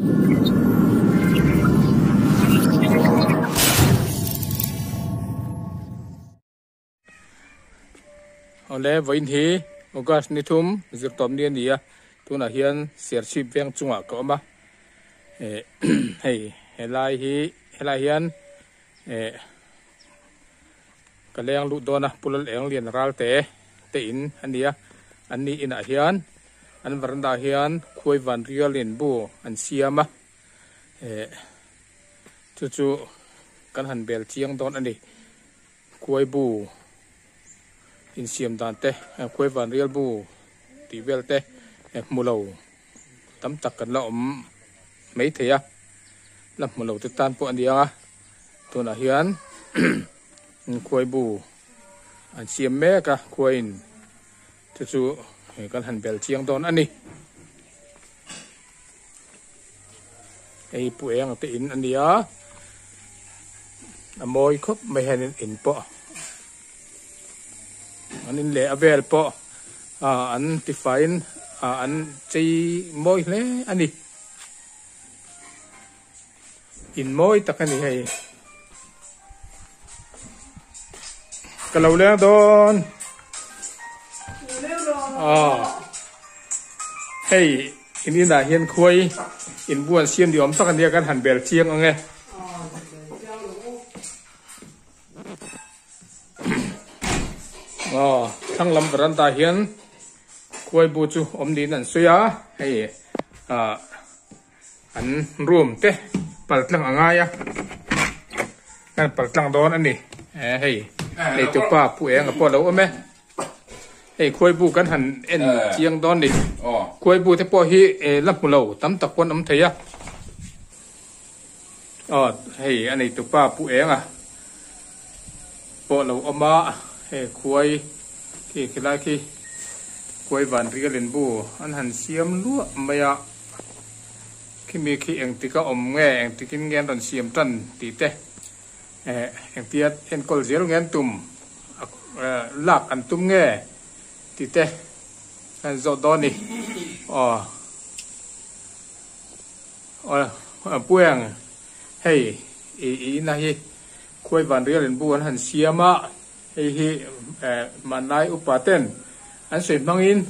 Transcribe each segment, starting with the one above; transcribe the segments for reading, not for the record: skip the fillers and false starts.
ole voin hi August ni thum zirtom ni ania tuna hian sership veng chunga ko ma hei helai hian kaleng lu dona pulal eng lian ral te in ania anni ina hian an varanda hian khoi van rial in bu an siama chu kan han bel chiang don ani khoi bu in siam dan te khoi van rial bu ti vel te mulo tam tak kan la mấy thầy làm một lầu tự tan po anh đi à tôi là hiền khôi bù anh xiêm mẹ cả khôi in cho chú con hành bèl chiang đón anh đi ai bụi anh tự in anh đi à môi khóc mấy hành in po anh in lệ vel po anh ti fain anh chơi môi lẽ anh đi in môi tất cả này hay cái lâu lên đón hay in là hiền khuây in buồn xiêm diom tất cả này kan hàn bèl chiang ông nghe thằng lâm vật ta hiền khuây bu chu đi năn suy á hay anh ruộng te paltlang angaya kan paltlang don ani hey nei tu pa pu eng po lo ame hey khoi bu kan han en chiang don ni khoi bu te po hi lap lo tam tak pon am theya hey ani tu pa pu eng po lo ama hey khoi ki khila ki khoi van rialen bu an han siam lu maya khi mi khi anh ti có nghe anh ti kinh nghe đòn xiêm trần tí te anh tiết anh col zero nghe tùm lạc anh tùm nghe tí te anh dọ đó nè buông hey ý này khôi van riêng lên buôn hắn xiêm á hey mà nay upaten anh sẽ mang in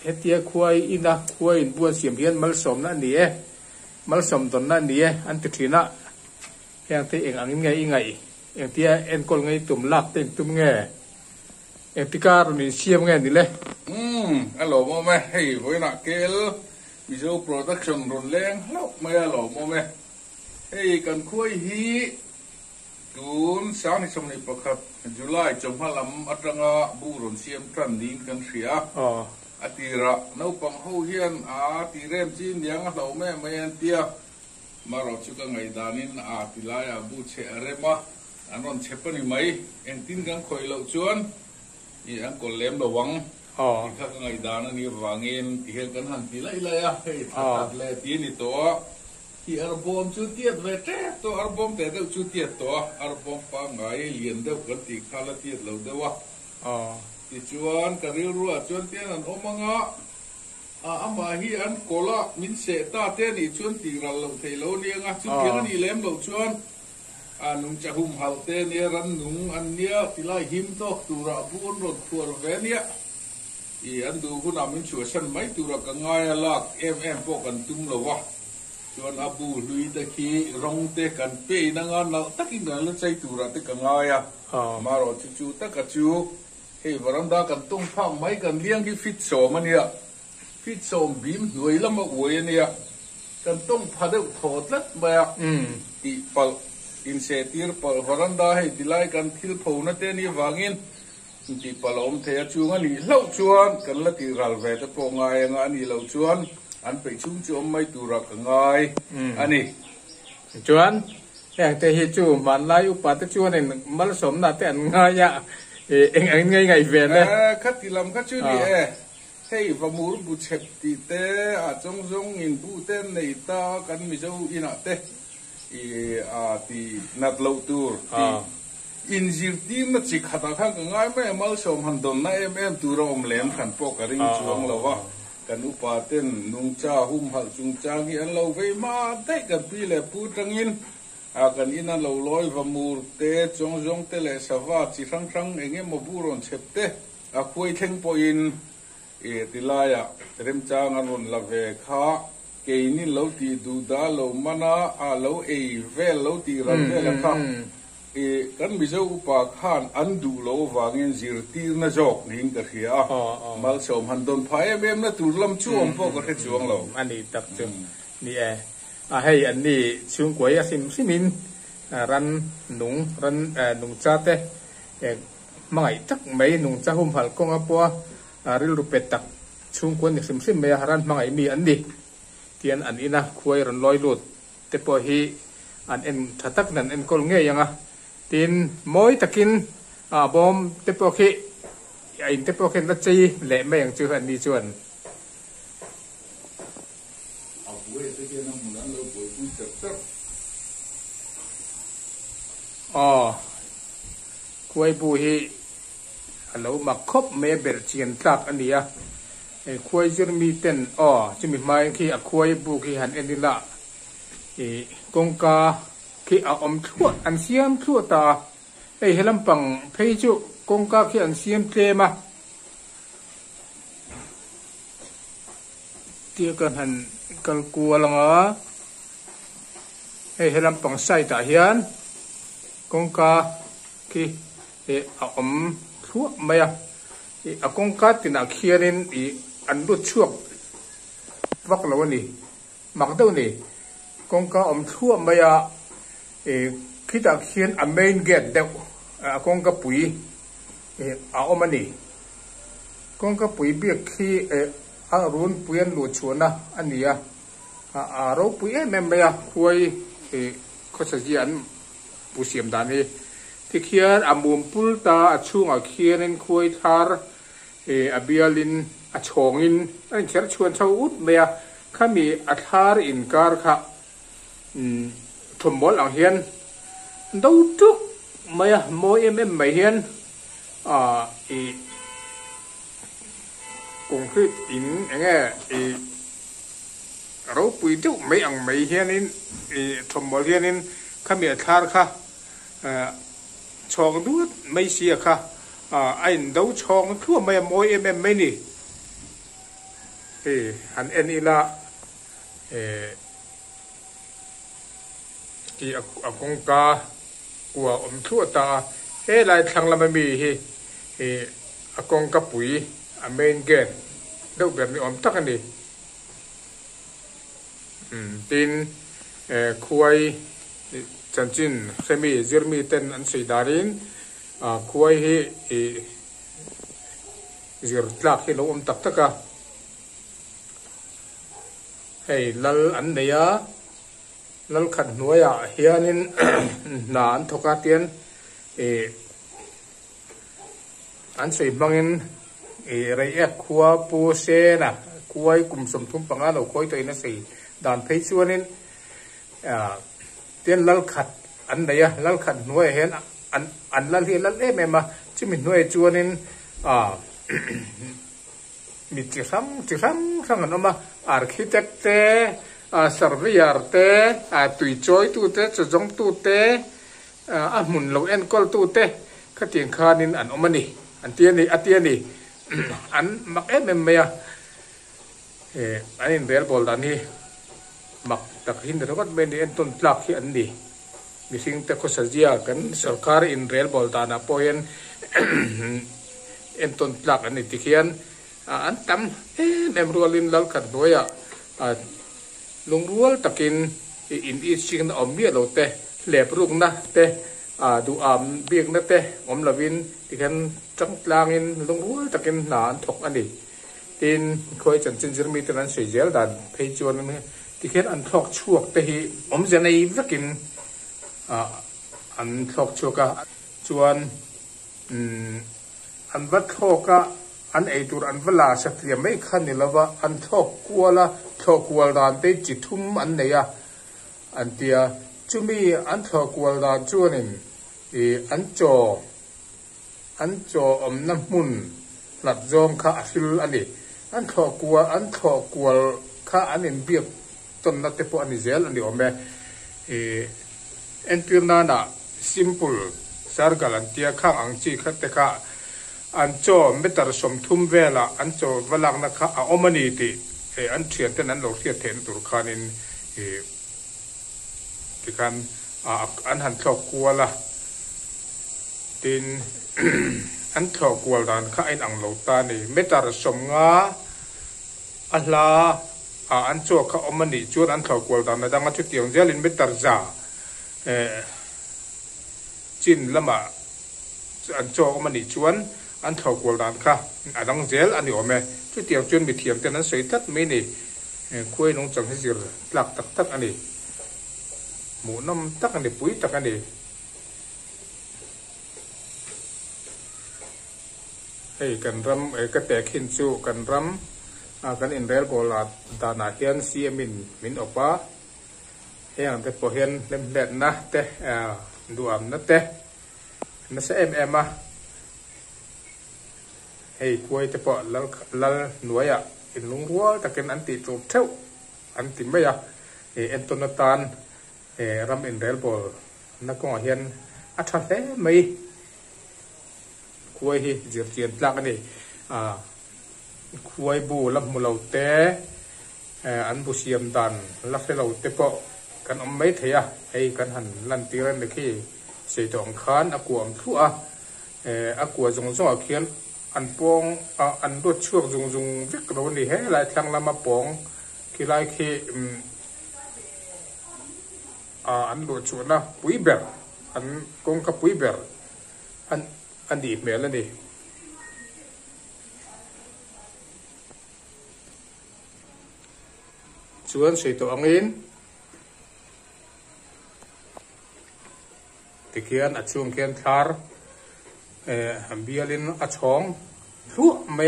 hết tia khuay ina khuay in buôn xiêm hiền mal som na nie mal som don na nie an ti thina yang te eng angin ngai eng tia en kol ngai tum lak te tum nge eng tikar ni xiêm nge ni le alo mo me hey voi na kel video production ron leng lo me alo mo me hey kan khuay hi tun sáng ni som ni pakhat July chom halam atanga bu ron xiêm tran din kan ria atira nau pang ho hian ti rem chin yang lo me mayan tia maro chu ka ngai danin tilaya bu che arema anon chepani mai en tin gang khoi lo chuan i ang kol lem lo wang ka ngai dan ani wangin ti hel kan han ti lai lai hei that le ti ni to hi arbom chu tiat ve te to arbom te de chu tiat to arbom pa ngai lien de kan ti khala tiat lo de wa ti chuan karil ruwa chuan tian an omanga ama hi an kola min se ta te ni chuan ti ral lo thei lo lianga chu tiang ani lem lo chuan anung chahum hal te ni ran nung an nia tilai him tok tura bun rot khur ve nia I an du hun amin chu san mai tura ka ngai lak em po kan tum lo wa chuan abu hlui te khi rong te kan pe na nga na takin na le chai tura te ka ngai maro chu ta ka chu hey varanda kan tung phang mai kan liang ki fit so mania fit so bim nuai lama oi ania kan tung phade thot lat ba ti pal in se tir pal varanda hey dilai kan thil pho na te ni wangin ti palom the chuang ani lo chuan kan la ti ral ve te po ngai nga ani lo chuan an pe chung chu mai tura ka ngai ani chuan yang te hi chu man lai upa te chuan en mal som na te an nga ya anh ngay về đây khát thì làm khát chứ đi hey và mua bút chép thì te trong trong nghìn bút tên này ta cần mình dâu in te thì nát lâu tour in dịp tim nó chỉ khát khát ngay mấy mal som hành động na em tour om lem khăn po cái ring chuang lâu กันอุปาเต้นนุงจ้าหุ่มหักจุงจางเฮียนเราไว้มาได้กันปีเล่พูดจังอินกันอินันเราลอยว่ามูเตจงจงเตเลสวาจิรังรังเองมาบูรอนเชปเตคุยเทงปอินติลายะเริ่มจางอันละเวข้าเกนิเราตีดูดาเรามานาเราเวลเราตีรันเวลข้ากันมิเจ้าอุปาขานอันดูเราวางเงินจิรตีนจอกหิงกะเขียมาลสมหันโดนพายเบมนะตูลำช่วงพวกกระเทช่วงเราอันนี้ตักจึงนี่ให้อันนี้ช่วงกวยสิมินรันหนุ่งรันหนุ่งจ้าเตไม่จักไม่หนุ่งจ้าหุ่มหัลกงอัปัวริลรูเป็ดตักช่วงกวยสิมไม่รันไม่มีอันนี้เทียนอันนี้นะควยรันลอยลุดแต่พอฮีอันเอ็นทัตักนั่นเอ็นกอลเงี้ยยังตีนมอยตะกินบอมเตปโอเคไอ้เตปโอเคนัดจีเละไม่อย่างเชื่ออันนี้ชวนคุยบุฮีเรามาคบเมเบลเชียนตักอันนี้คุยจะมีเต้นจะมีไม้ที่คุยบุฮีหันเอ็นดิละกงกาที่อมทั่วอันเสียมทั่วตาเฮลัมปังเพยจุกงกาที่อันเสียมเตมาเที่ยกันหันกันกลัวลังเฮลัมปังใส่ตาเฮียนกงกาที่อมทั่วไม่กงกาที่นักเขียนอันรุดช่วงวักแล้วนี่มักเท่านี้กงกาอมทั่วไม่คิดว่าเขียนอเมนเกตเด็กกงกับปุ๋ยเอามันนี่กงกับปุ๋ยเบียกขี้รุนปุ๋ยหลุดชวนนะอันนี้เราปุ๋ยแม่ไม่คุยเขาจะเขียนผู้เสียมดานี่ที่เขียนมุมปุลตาช่วงเขียนคุยทาร์เบียลินชงอินอันเขียนชวนชาวอุดเมียข้ามีทาร์อินการ์ค่ะทุ่มบอลเอาเฮียนดูทุกไม่โมยไม่เฮียนคงคืออินอย่างเงี้ยเราปุยทุกไม่อังไม่เฮียนินทุ่มบอลเฮียนินข้ามีทาร์ค่ะชองดูไม่เสียค่ะไอ้ดูชองทั่วไม่โมยไม่นี่หันเอ็นอีละที่กงกากลัวทั่วตาลายทางละไม่มีกงกาปุ๋ยเมนเกนเดูแบบนี้ตักกันดิตีนคุยจันจินเซมีเจอร์มีเต้นอันสีดารินคุยเจอร์ตลักที่เราตักกะลัลอันเดียลัลขัดหน่วยเฮียนินนานทกาเตียนอันสีบังอินไรคัวปูเซนะคุยกลุ่มสมทุนปังอาเราคุยตัวนี้สิด่านเพชรวนินเตียนลัลขัดอันเดียลัลขัดหน่วยเห็นอันลัลเฮียลัลเม่มาจะมีหน่วยจวนินมีจิรัมสังกันออกมาอาร์คิเทคเตsurveyor เตตุยจอยตูเตจะจงตูเตหมุนเราเอ็นกอลตูเตขัดเตียงคานินอันอมันนี่อันเตียนี่อันมักเมียอันนี้เรียลบอลตอนนี้มักตะหินแต่ก็เป็นเอ็นต้นหลักที่อันนี้มีสิ่งแต่ก็สัญญากันสังกัดอินเรียลบอลตานะพอเอ็นต้นหลักอันนี้ที่เขียนอันตั้มเอ็มรัวลินลัลขัดด้วยลุงรัวตะกินอินอีสิ่งนั้นอมเบี้ยเราเตะเล็บรุ่งนะเตะดูเบียงนะเตะอมละวินที่กันจังกลางอินลุงรัวตะกินหนานถกอันนี้ตีนคอยจันจินมีตะนั้นเสียเจลดันเพจวนนี่ที่กันอันถกชั่วเตะอมจะในตะกินอันถกชั่วกะจวนอันวัดโทกะอันไอตัวอันเวลาสักเดียไม่คันนี่ละว่าอันทอกกัวละทอกกัวดานได้จิตทุ่มอันไหนอันเดียจุมีอันทอกกัวดานจวนนี่อันจออมน้ำมุนหลัดจอมข้าฟิลอันนี้ อันถอกลัวข้าอันเอ็นเบียบต้นนัดเตปอันนี้เจลอันนี้อมเบเอ็นพิรนาน่ะ simple สารกัลันเตียข้างอังจีขัดเตะอันโจไม่ตัดสมทุ่มเวลาอันโจเวลานักข้าอมนีติอันเทียนแต่นั้นเราเทียนเห็นตัวข้านินที่การอันหันถอกลัวละติน อันถอกลัวดันข้าไอ้อังเหลาตานี่ไม่ตัดสมงาอัลลาอันโจข้าอมนีจวนอันถอกลัวดันนะดังนั้นชุดเดียวเจลินไม่ตัดจ่าจินละมาอันโจอมนีจวนอันถอกลัวดันข้าอันดังเจลอันนี้อมเมชุดเดียวจวนมีเทียมแต่นั้นสวยทัดไม่นี่คุยน้องจังให้สิหลักตักอันนี้หมูน้ำตักอันนี้ปุ๋ยตักอันนี้ให้กันรำก็แต่ขินจูกันรำกันอินเดียโบราณดานาเฮียนซีมินออกว่าเฮียงแต่พอเฮียนเล่มเล็ดนะแต่ดูอ่ำนะแต่นั่นเสียมาให้คุยแต่พอแล้วหน่วยอินลุงรัวแต่กันอันติดตัวเท่าอันติไม่เอ็นตุนตานรำอินเดียโบนักก็เฮียนอัฐเล่ไม่คุยเจียบเจียนลักนี่คุยบูลับมุลเตอันบุเสียมดันลักเสลาเตปะกันอมไม่เทียให้กันหันลันตีรันเด็กที่เสียตองคานอากวมทั่วอากวจงเขียนอันปองอันรถช่วงจงวิกโรนี่ให้หลายทางละมาปองกี่หลายที่อันรถช่วงนะปุ๋ยแบบอันกงกับปุ๋ยแบบอันดีเหมือนแล้วนี่ส่วนสีตัวอังอินที่เขียนอัดช่วงเขียนทาร์เบียลินอัดช่องรู้ไหม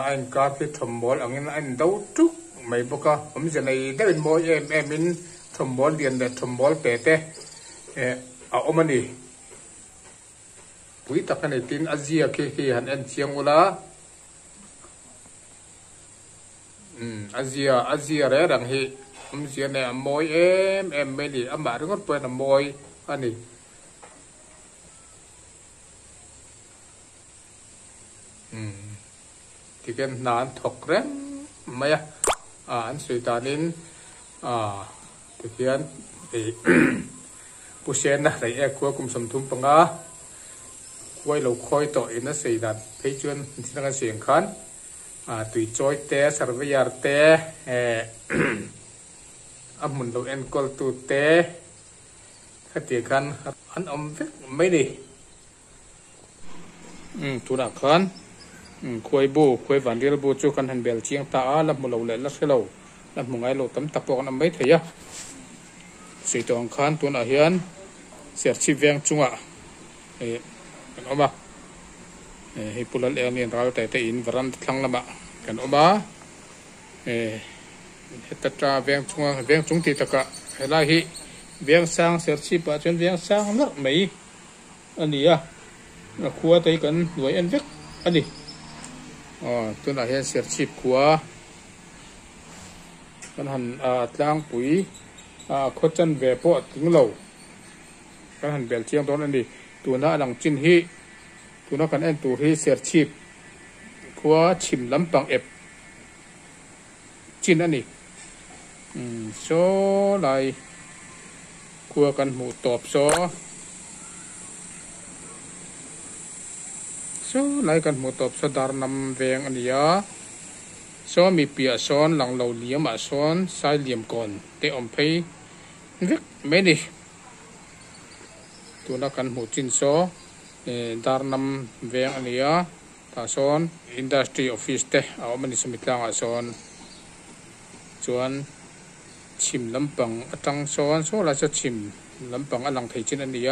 อันการที่ทำบอลอังอินอันดาวทุกไม่บอกว่าผมจะในได้เป็นบอลมินทำบอลเดียนแต่ทำบอลเตะเอามันนี่ปุ๋ยตะกันตินอาเซียเคหันเอ็นเชียงอุลาอาเซียเรื่องดังฮีผมเสียเนี่ยมวยไม่ดีมาเรื่องก็เป็นมวยอันนี้ที่กันนานถกเร่งไม่อันสุดท้ายนี้ที่กันผู้เชี่ยวนะในควบคุมสมทุนปังคุยเราคอยต่ออินสิดันไปจนที่นั่งเสียงขันตุยจอยเตะสารวิยาเตะมุนเราเอ็นกอลตูเตะขัดเตียกันอันวิกไม่ดีตุนักขันคุยวันเดียวบูจูกันหันเบลเชียงตาลับมุนเราเล่นลักเซลลับมุงไงเราตั้มตะปอกน้ำไม่เทียสีตองขันตัวน่ะเฮียนเสียชีวิตจุงกันออกมาให้ปุลเลนเรียนเราแต่อินวรันทั้งละมากันออกมาตัดตาเวียงจุงติตะกะให้ไล่ฮิเวียงสร้างเสียชีพจนเวียงสร้างนักไม่อันนี้ขัวตีกันด้วยอันเล็กอันนี้ตัวไหนเสียชีพขัวกันหันล้างปุ๋ยโคจันเวปอถึงเรากันหันเบลเชียงตอนนั้นดิตัวน่าหลังจินฮีตัวนักกันเอ็นตัวฮีเสียชีพขัวชิมลำปังเอฟจินอันนี้โซ่ไหลขัวกันหมูตอบโซ่ไหลกันหมูตอบโซ่ดารนำเวียงอันนี้โซ่มีเปียซ้อนหลังเราเลี้ยมซ้อนสายเหลี่ยมก่อนเตะอมเพย์วิกไม่ดีตัวนักกันหมูจินโซ่ดารนำเวียงอันนี้ตาซ้อนอินดัสทรีออฟฟิศเตะเอามันสมิตลางซ้อนส่วนชิมลำปังตั้งซ้อนโซ่เราจะชิมลำปังอันหลังไทยจินอันนี้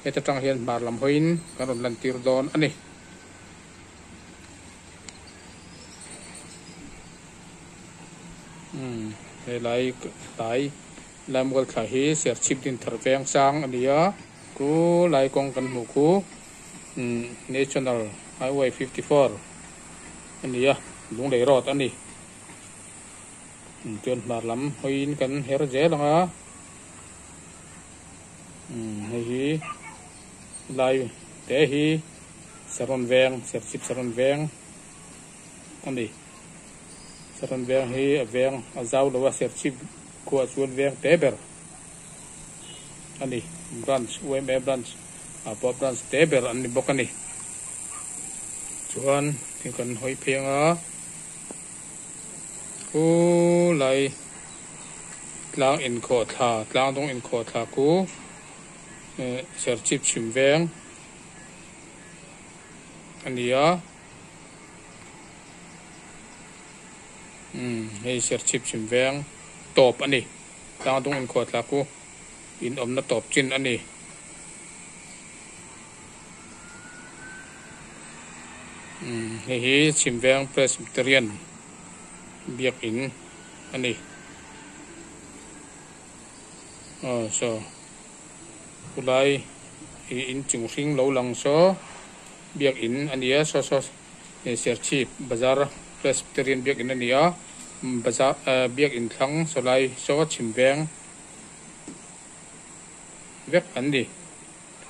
เอตตั้งเฮียนบาร์ลำหินการลันตีร์ดอนอันนี้ไหลลำกัลขาฮีเสียชิมดินทร์เวียงสังอันนี้กูไหลกองกันหมู่กูNational Highway 54อันนี้ lung lei rot ani chuan mar lam hoin kan her je langa hei hi lai te hi saron veng serchip saron veng ani saron veng hi veng azau lo wa serchip ko chuan veng te ber ani branch UMA branch apa branch te ber ani bok ani chuan thì cần hoi pheng a ku lai tlang in kho tha tlang dong in kho tha ku serchip chim veng ania hei serchip chim veng top ani tlang dong in kho tha ku in na top chin ani hei chim veng Presbyterian biak in ani so ulai in chung hring lo lang so biak in ania so serchip bazar Presbyterian biak in ania bazar biak in thlang so lai so chim veng vek ani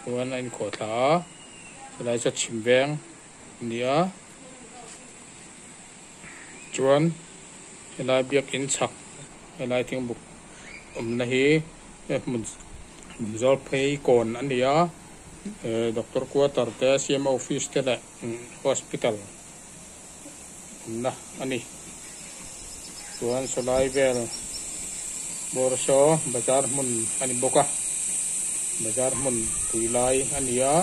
chuan in kho thla so lai so chim veng nia chuan helai biak in chak helai thing buk na hi mun zol phei kon ania doctor quarter te CM office te la hospital na ani chuan solai vel borso bazar mun ani boka bazar mun tuilai ania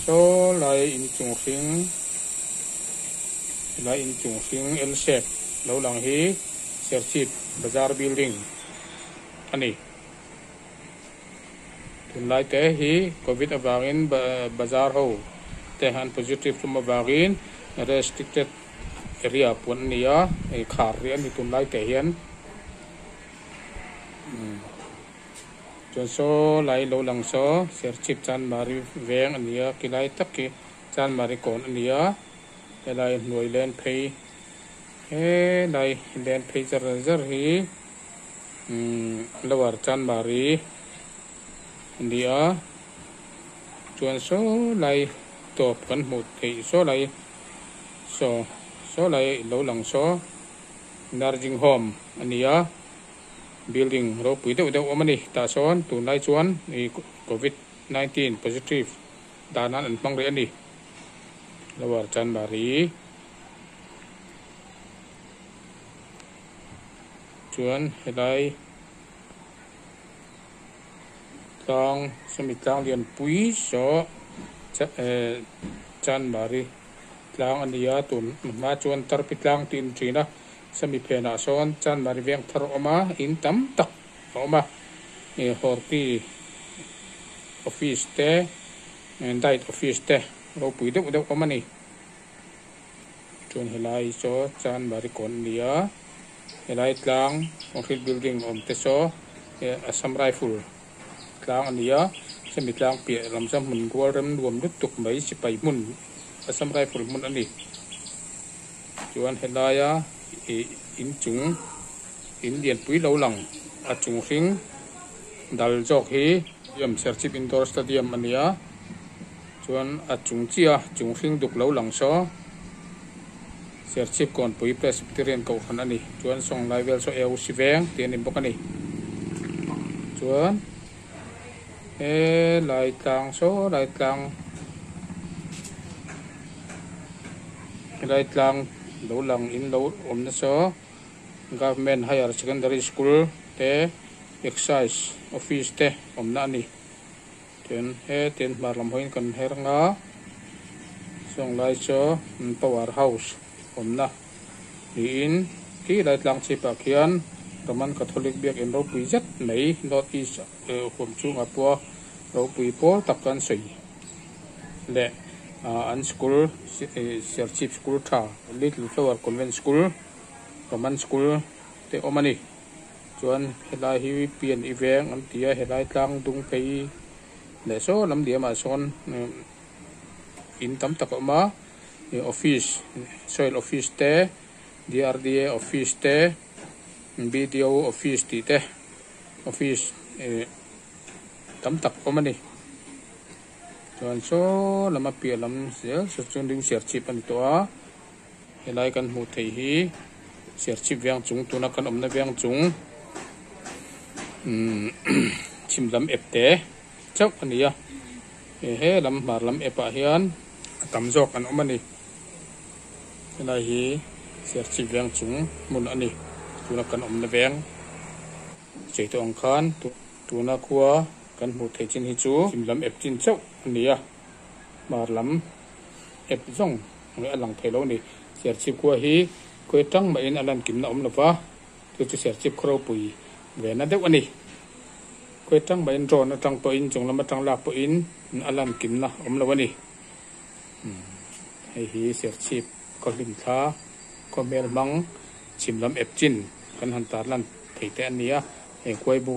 so lai in chung hring L shape lo lang hi serchip bazar building ani tun lai te hi covid avangin bazar ho te han positive tum avangin restricted area pun nia e khar ri ani tun lai te hian chon so lai lo lang so serchip chan mari veng ania kilai takki chan mari kon ania helai nuai len phei he lai len phei zar hi lawar chan mari ania chuan so lai top kan hmu thei so lai so lai lo lang so nursing home ania building ro pui deuh omani ta son tu nai chuan i COVID-19 positive danan an hmang re ani lawar chan mari chuan helai tlang sami tlang lian pui so chan mari tlang ania tun ma chuan tarpi tlang tin trina sami phena son chan mari veng thar oma in tam tak oma e horti office te and diet office te ro pui deuh oma ni chuan helai so chan mari kon nia helai tlang concrete building om te so Assam Rifle tlang ania sami tlang pia lam sam mun gwal rem nuam lut tuk mai sipai mun Assam Rifle mun ani chuan helaya in chung in lian pui lo lang a chung hring dal jok hi yam serchip indoor stadium ania chuan a chung chia chung hring duk lo lang so serchip kon pui Presbyterian ko khan ani chuan song lai vel so eu siveng ten in bok ani chuan lai tlang lo lang in lo om na so government higher secondary school te exercise office te om na ni ten mar lam hoin kan heranga song lai so power house om na ni in ki lai tlang chi pa khian Roman Catholic biak in ro pui zat mai not east khom chung apua ro pui por takkan sei le an school serchip school tha Little Flower Convent School Roman School te omani chuan helai hi pian iveng an tia helai tlang dung phei le so lam dia ma son in tam tak oma office soil office te DRDA office te BDO office ti te office tam tak ko mani chuan so lama pia lam sia so chun ding share chip an to a helai kan hmu thei hi share chip viang chung tuna kan omna viang chung chim lam ep te chau ania he lam mar lam epa hian tam jok an omani helai hi share chip viang chung mun ani tuna kan omna viang chei to ang khan tuna khuwa kan hmu thei chin hi chu chim lam ep chin chau ania mar lam ep zong nge alang thelo ni share chip khuwa hi koi tang ma in alan kim na om lova tu chu share chip khro pui ve na deuh ani koi tang ma in ron atang po in chung lam atang la po in alan kim na om lova ni hei hi share chip ko lim tha ko mel mang chim lam ep chin kan han tar lan thei te ania e koi bu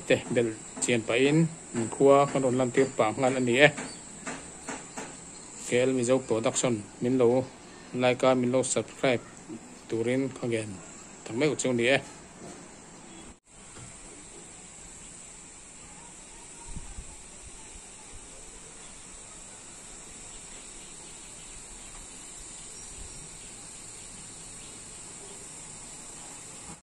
te bel chian pa in khuwa kan ron lan tir pa ngan ani KL Mizo Production min lo like min lo subscribe turin again thang mai u chung ni